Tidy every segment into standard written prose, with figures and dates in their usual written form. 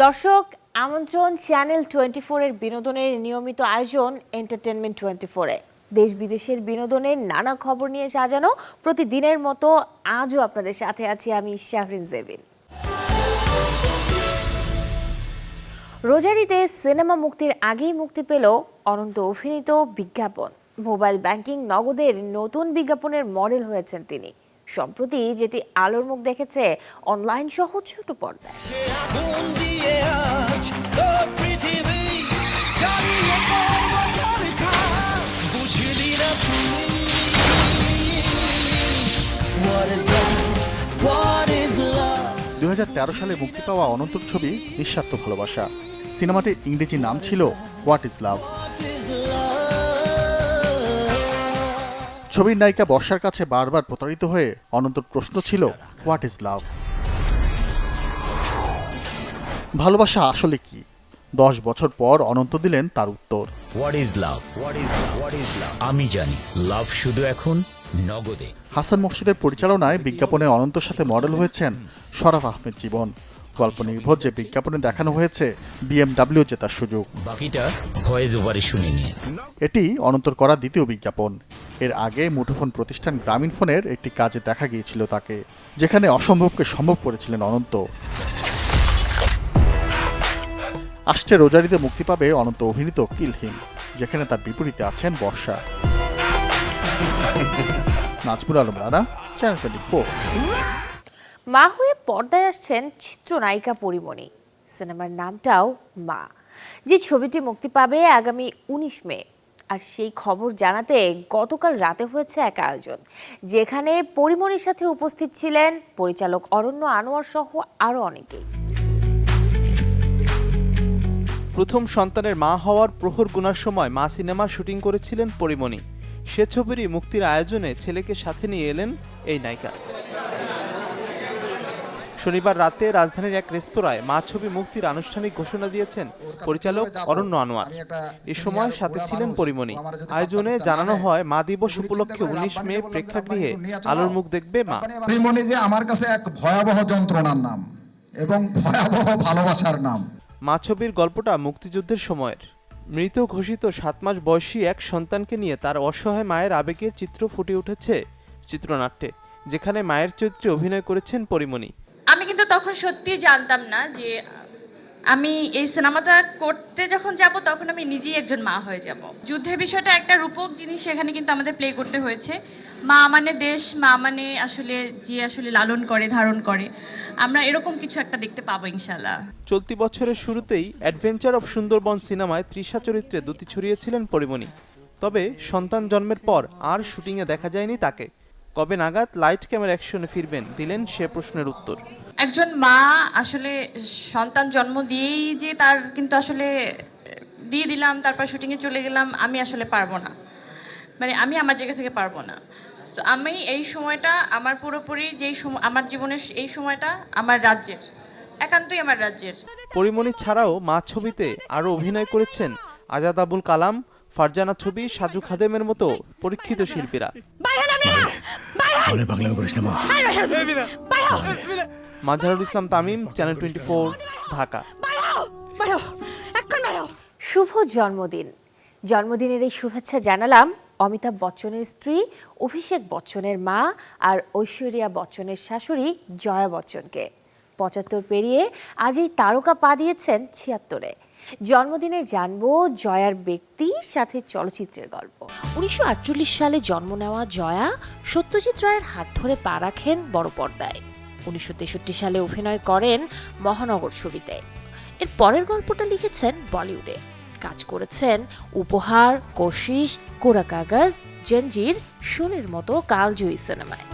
দর্শক, আমন্ত্রণ চ্যানেল 24 এর বিনোদনের নিয়মিত আয়োজন এন্টারটেনমেন্ট 24 এ। দেশ বিদেশের বিনোদনের নানা খবর নিয়ে সাজানো প্রতিদিনের মতো আজও আপনাদের সাথে আছি আমি শাহরিন জেবিন। রোজার ঈদে সিনেমা মুক্তির আগেই মুক্তি পেল অনন্ত অভিনীত বিজ্ঞাপন। মোবাইল ব্যাংকিং নগদের নতুন বিজ্ঞাপনের মডেল হয়েছেন তিনি। সম্প্রতি যেটি আলোর মুখ দেখেছে অনলাইন সহ ছোট পর্দায়। 2013 সালে মুক্তি পাওয়া অনন্তর ছবি নিঃস্বার্থ ভালোবাসা। সিনেমাটির ইংরেজি নাম ছিল হোয়াট ইজ লাভ। ছবির নায়িকা বর্ষার কাছে বারবার প্রতারিত হয়ে অনন্তর প্রশ্ন ছিল হোয়াট ইজ লাভ, ভালোবাসা আসলে কি? 10 বছর পর অনন্ত দিলেন তার উত্তর। What is love, what is love, what is love. আমি জানি লাভ শুধু এখন নগদে। হাসান মুর্শিদের পরিচালনায় বিজ্ঞাপনে অনন্তর সাথে মডেল হয়েছেন শরাফ আহমেদ জীবন। গল্প নির্ভর যে বিজ্ঞাপনে দেখানো হয়েছে BMW জেতার সুযোগ। বাকিটা ভয়েস ওভারে শুনে নিন। এটি অনন্তর করা দ্বিতীয় বিজ্ঞাপন। এর আগে মুঠোফোন প্রতিষ্ঠান গ্রামীণ ফোনের একটি কাজে দেখা গিয়েছিল তাকে, যেখানে অসম্ভবকে সম্ভব করেছিলেন অনন্ত। আসছে রোজারিতে মুক্তি পাবে অনন্ত অভিনীত কিল হিম, যেখানে তার বিপরীতে আছেন বর্ষা। নাজমুল আলম রানা, চ্যানেল 24। মা হয়ে পর্দায় আসছেন চিত্রনায়িকা পরিমণি। সিনেমার নামটাও মা। যে ছবিটি মুক্তি পাবে আগামী 19 মে। আর সেই খবর জানাতে গতকাল রাতে হয়েছে এক আয়োজন, যেখানে পরিমণির সাথে উপস্থিত ছিলেন পরিচালক অরণ্য আনোয়ার সহ আরও অনেকেই। প্রথম সন্তানের মা হওয়ার প্রহর গুনার সময় মা সিনেমার শুটিং করেছিলেন পরিমণি। সে ছবিরই মুক্তির আয়োজনে ছেলেকে সাথে নিয়ে এলেন এই নায়িকা। শনিবার রাতে রাজধানীর এক রেস্তোরাঁয় মা ছবি মুক্তির আনুষ্ঠানিক ঘোষণা দিয়েছেন পরিচালক অরণ্য আনোয়ার। এ সময় সাথে ছিলেন পরিমণি। আয়োজনে জানানো হয় মা দিবস উপলক্ষে 19 মে প্রেক্ষাগৃহে আলোর মুখ দেখবে মা। পরিমণি যে আমার কাছে এক ভয়াবহ যন্ত্রণার নাম এবং ভয়াবহ ভালোবাসার নাম। মা ছবির গল্পটা মুক্তিযুদ্ধের সময়ের। মৃত ঘোষিত 7 মাস বয়সী এক সন্তানকে নিয়ে তার অসহায় মায়ের আবেগের চিত্র ফুটে উঠেছে চিত্রনাট্যে, যেখানে মায়ের চরিত্রে অভিনয় করেছেন পরিমণি। আমি কিন্তু তখন সত্যি জানতাম না যে আমি এই সিনেমাটা করতে যখন যাব তখন আমি নিজেই একজন মা হয়ে যাব। যুদ্ধের বিষয়টা একটা রূপক জিনিস সেখানে কিন্তু আমাদের প্লে করতে হয়েছে। মা মানে দেশ, মা মানে আসলে যে আসলে লালন করে ধারণ করে, আমরা এরকম কিছু একটা দেখতে পাবো ইনশাআল্লাহ। চলতি বছরের শুরুতেই অ্যাডভেঞ্চার অফ সুন্দরবন সিনেমায় তৃষা চরিত্রে দ্যুতি ছড়িয়েছিলেন পরিমণি। তবে সন্তান জন্মের পর আর শুটিংয়ে দেখা যায়নি তাকে। কবে নাগাদ লাইট ক্যামেরা অ্যাকশনে ফিরবেন দিলেন সে প্রশ্নের উত্তর। একজন মা আসলে সন্তান জন্ম দিয়েই যে তার কিন্তু আসলে দিয়ে দিলাম তারপর শুটিংয়ে চলে গেলাম, আমি আসলে পারবো না, মানে আমি আমার জায়গা থেকে পারবো না। তো আমি এই সময়টা আমার পুরোপুরি যেই আমার জীবনের এই সময়টা আমার রাজ্যের, একান্তই আমার রাজ্যের। পরিমণি ছাড়াও মা ছবিতে আরও অভিনয় করেছেন আজাদ আবুল কালাম, ফারজানা ছবি, সাজু খাদেমের মতো পরীক্ষিত শিল্পীরা। মাজহারুল ইসলাম তামিম, চ্যানেল 24, ঢাকা। শুভ জন্মদিন। জন্মদিনের এই শুভেচ্ছা জানালাম অমিতাভ বচ্চনের স্ত্রী অভিষেক বচ্চনের মা আর ঐশ্বরিয়া বচ্চনের শাশুড়ি জয়া বচ্চনকে। 75 পেরিয়ে আজ এই তারকা পা দিয়েছেন 76-এ। জন্মদিনে জানবো জয়ার ব্যক্তি সাথে চলচ্চিত্রের গল্প। 1948 সালে জন্ম নেওয়া জয়া সত্যজিৎ রায়ের হাত ধরে পা রাখেন বড় পর্দায়। 1963 সালে অভিনয় করেন মহানগর ছবিতে। এর পরের গল্পটা লিখেছেন বলিউডে। কাজ করেছেন উপহার, কোশিশ, কোরা কাগজ, জঞ্জির, শোলের মতো কালজয়ী সিনেমায়।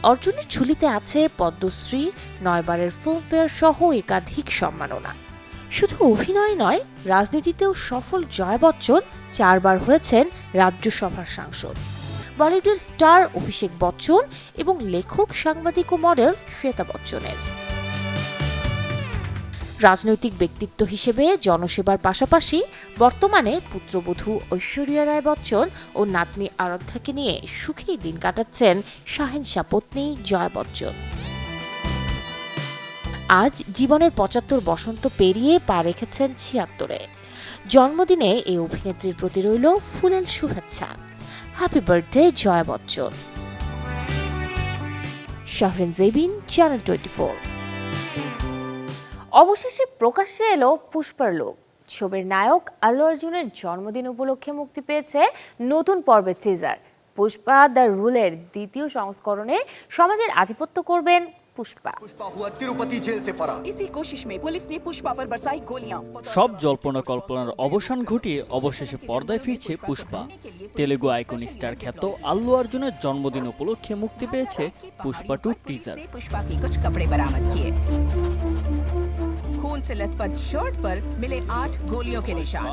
অর্জুনের ঝুলিতে আছে পদ্মশ্রী, 9 বারের ফিল্মফেয়ার সহ একাধিক সম্মাননা। শুধু অভিনয় নয়, রাজনীতিতেও সফল জয়া বচ্চন 4 বার হয়েছেন রাজ্যসভার সাংসদ। বলিউডের স্টার অভিষেক বচ্চন এবং লেখক, সাংবাদিক ও মডেল শ্বেতা বচ্চনের। রাজনৈতিক ব্যক্তিত্ব হিসেবে জনসেবার পাশাপাশি বর্তমানে পুত্রবধূ ঐশ্বরিয়া রায় বচ্চন ও নাতনি আরাধ্যাকে নিয়ে সুখেই দিন কাটাচ্ছেন শাহেনশা পত্নী জয়া বচ্চন। আজ জীবনের ৭৫ বসন্ত পেরিয়ে পা রেখেছেন ৭৬-এ। জন্মদিনে এই অভিনেত্রীর প্রতি রইল ফুলেল শুভেচ্ছা। Happy birthday Jaya Bachchan. Shahrin Jebin, channel 24। অবশেষে প্রকাশ্যে এলো পুষ্পার লুক। ছবির নায়ক আল্লু অর্জুনের জন্মদিন উপলক্ষে মুক্তি পেয়েছে নতুন পর্বের টিজার। পুষ্পা দ্য রুলের দ্বিতীয় সংস্করণে সমাজের আধিপত্য করবেন পুষ্পা। इसी कोशिश में पुलिस ने पुष्पा पर बरसाई गोलियां। সব জল্পনা কল্পনার অবসান ঘটিয়ে অবশেষে পর্দায় ফিরছে পুষ্পা। তেলেগু আইকন স্টার খ্যাত আল্লু অর্জুনের জন্মদিন উপলক্ষে মুক্তি পেয়েছে পুষ্পা 2 টিজার। पुष्पा के कुछ कपड़े बरामद किए। खून से लथपथ शर्ट पर मिले 8 गोलियों के निशान।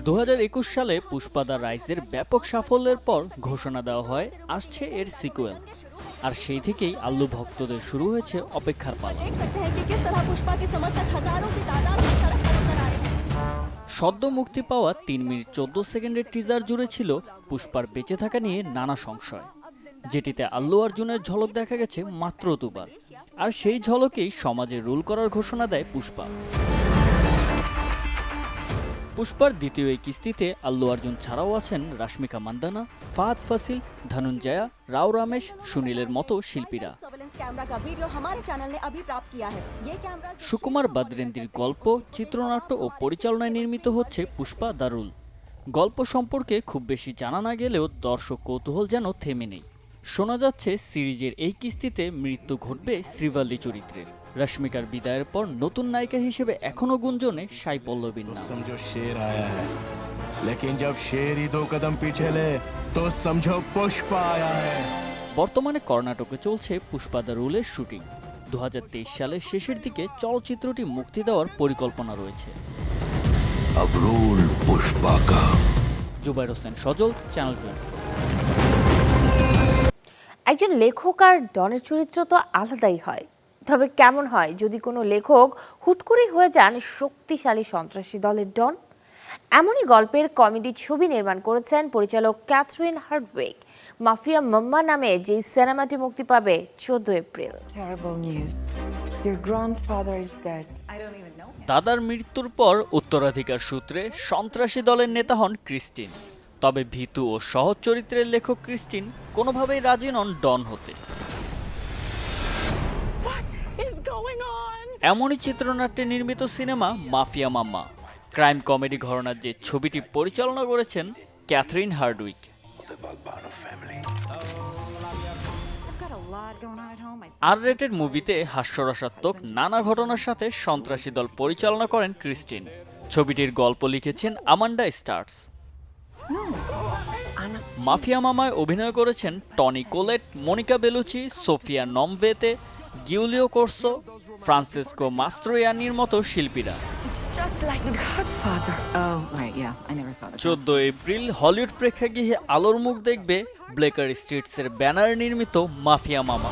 2021 সালে পুষ্পা দ্য রাইজের ব্যাপক সাফল্যের পর ঘোষণা দেওয়া হয় আসছে এর সিকুয়েল। আর সেই থেকেই আল্লু ভক্তদের শুরু হয়েছে অপেক্ষার পালা। देख सकते हैं कि किस तरह पुष्पा के समर्थक हजारों की तादाद में सड़क पर उतर आए हैं। সদ্য মুক্তি পাওয়া 3 মিনিট 14 সেকেন্ডের টিজার জুড়ে ছিল পুষ্পার বেঁচে থাকা নিয়ে নানা সংশয়, যেটিতে আল্লু অর্জুনের ঝলক দেখা গেছে মাত্র 2 বার। আর সেই ঝলকেই সমাজে রুল করার ঘোষণা দেয় পুষ্পা। পুষ্পার দ্বিতীয় এই কিস্তিতে আল্লু অর্জুন ছাড়াও আছেন রাশমিকা মান্দানা, ফাহাদ ফাসিল, ধনঞ্জয়া, রাও রমেশ, সুনীলের মতো শিল্পীরা। सर्विलांस कैमरा का वीडियो हमारे चैनल ने अभी प्राप्त किया है। ये कैमरा সুকুমার বাদ্রেন্দ্রির গল্প, চিত্রনাট্য ও পরিচালনায় নির্মিত হচ্ছে পুষ্পা দ্য রুল। গল্প সম্পর্কে খুব বেশি জানা না গেলেও দর্শক কৌতূহল যেন থেমে নেই। শোনা যাচ্ছে সিরিজের এই কিস্তিতে মৃত্যু ঘটবে শ্রীভাল্লি চরিত্রের। রশ্মিকার বিদায়ের পর নতুন নায়িকা হিসেবে এখনো গুঞ্জনে সাই পল্লবীর নাম। समझो शेर आया है, लेकिन जब शेर ही 2 कदम पीछे ले तो समझो पुष्पा आया है। বর্তমানে কর্ণাটকে চলছে পুষ্পা দ্য রুলের শুটিং। 2023 সালের শেষের দিকে চলচ্চিত্রটি মুক্তি দেওয়ার পরিকল্পনা রয়েছে। अब रूल पुष्पा का। জুবাইর হোসেন সজল, চ্যানেল 24। একজন লেখক আর ডনের চরিত্র তো আলাদাই হয়। তবে কেমন হয় যদি কোনো লেখক হুট করে হয়ে যান শক্তিশালী সন্ত্রাসী দলের ডন? এমনই গল্পের কমেডি ছবি নির্মাণ করেছেন পরিচালক ক্যাথরিন হার্ডউইক। মাফিয়া মাম্মা নামে যে সিনেমাটি মুক্তি পাবে 14 April. Terrible news. Your grandfather is dead. দাদার মৃত্যুর পর উত্তরাধিকার সূত্রে সন্ত্রাসী দলের নেতা হন ক্রিস্টিন। তবে ভীতু ও সহজ চরিত্রের লেখক ক্রিস্টিন কোনোভাবেই রাজি নন ডন হতে। এমনই চিত্রনাট্যে নির্মিত সিনেমা মাফিয়া মাম্মা। ক্রাইম কমেডি ঘরানার যে ছবিটি পরিচালনা করেছেন ক্যাথরিন হার্ডউইক। আর-রেটেড মুভিতে হাস্যরসাত্মক নানা ঘটনার সাথে সন্ত্রাসী দল পরিচালনা করেন ক্রিস্টিন। ছবিটির গল্প লিখেছেন আমান্ডা স্টার্স। মাফিয়া মামায় অভিনয় করেছেন Tony Collette, Monica Bellucci, Sophia Nomvete, Giulio Corso, Francesco মাস্ত্রোয়ানির মতো শিল্পীরা। 14 এপ্রিল হলিউড প্রেক্ষাগৃহে আলোর মুখ দেখবে ব্লেকার স্ট্রিটসের ব্যানারে নির্মিত মাফিয়া মামা।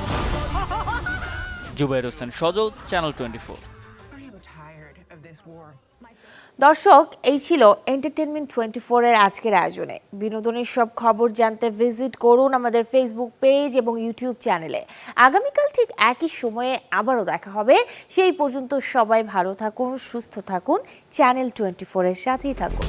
জুবাইর হোসেন সজল, চ্যানেল 24। দর্শক, এই ছিল এন্টারটেনমেন্ট 24 এর আজকের আয়োজনে। বিনোদনের সব খবর জানতে ভিজিট করুন আমাদের ফেসবুক পেজ এবং ইউটিউব চ্যানেলে। আগামীকাল ঠিক একই সময়ে আবারও দেখা হবে। সেই পর্যন্ত সবাই ভালো থাকুন, সুস্থ থাকুন, চ্যানেল 24 এর সাথেই থাকুন।